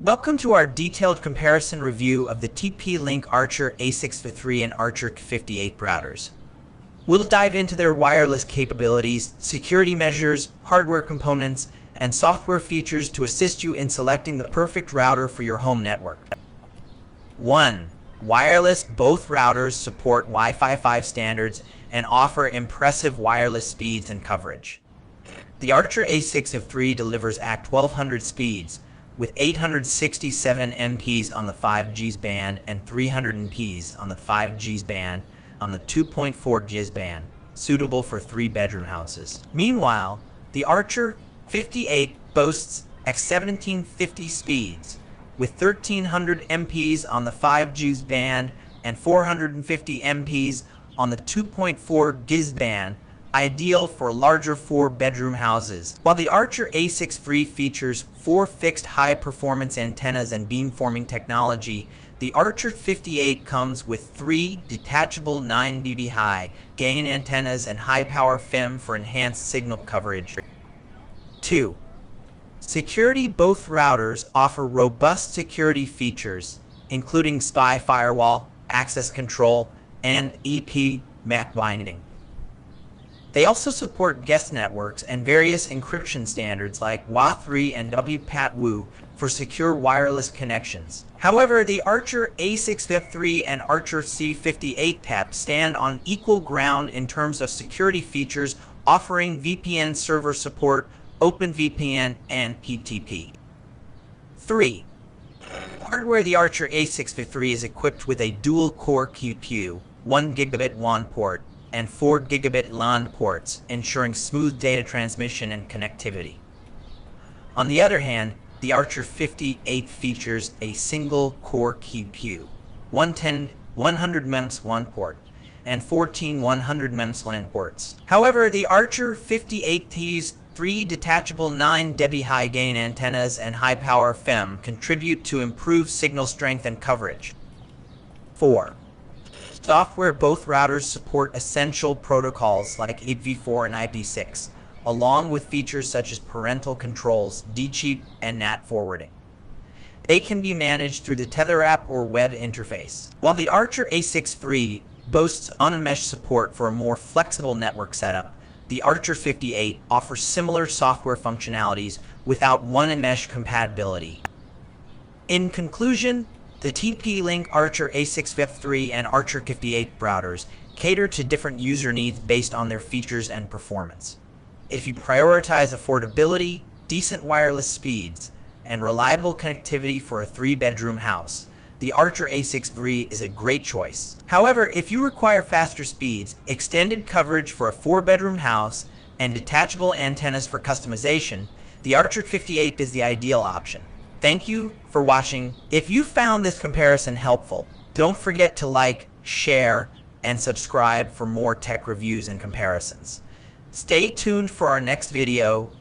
Welcome to our detailed comparison review of the TP-Link Archer A653 and Archer C58 routers. We'll dive into their wireless capabilities, security measures, hardware components, and software features to assist you in selecting the perfect router for your home network. 1. Wireless. Both routers support Wi-Fi 5 standards and offer impressive wireless speeds and coverage. The Archer A653 delivers ACK 1200 speeds, with 867 MPs on the 5G band and 300 MPs on the 5G band on the 2.4 GHz band, suitable for 3-bedroom houses. Meanwhile, the Archer 58 boasts X1750 speeds, with 1300 MPs on the 5G band and 450 MPs on the 2.4 GHz band, ideal for larger 4-bedroom houses. While the Archer A653 features 4 fixed high-performance antennas and beamforming technology, the Archer 58 comes with 3 detachable 9 dB high gain antennas and high-power FEM for enhanced signal coverage. 2. Security. Both routers offer robust security features, including spy firewall, access control, and EP/MAC binding. They also support guest networks and various encryption standards like WA3 and WPAT-WU for secure wireless connections. However, the Archer A653 and Archer C58 stand on equal ground in terms of security features, offering VPN server support, OpenVPN, and PTP. 3. Hardware. The Archer A653 is equipped with a dual-core QPU, 1 gigabit WAN port, and 4 gigabit LAN ports, ensuring smooth data transmission and connectivity. On the other hand, the Archer 58 features a single core QPU, 100 MEMS WAN port, and 14 100 MEMS LAN ports. However, the Archer 58's 3 detachable 9 dB high gain antennas and high power FEM contribute to improved signal strength and coverage. 4. Software. Both routers support essential protocols like 8v4 and IP6, along with features such as parental controls, DCheat, and NAT forwarding. They can be managed through the Tether app or web interface. While the Archer A653 boasts unmeshed support for a more flexible network setup, the Archer 58 offers similar software functionalities without one-mesh compatibility. In conclusion, the TP-Link Archer A653 and Archer 58 routers cater to different user needs based on their features and performance. If you prioritize affordability, decent wireless speeds, and reliable connectivity for a 3-bedroom house, the Archer A653 is a great choice. However, if you require faster speeds, extended coverage for a 4-bedroom house, and detachable antennas for customization, the Archer 58 is the ideal option. Thank you for watching. If you found this comparison helpful, don't forget to like, share, and subscribe for more tech reviews and comparisons. Stay tuned for our next video.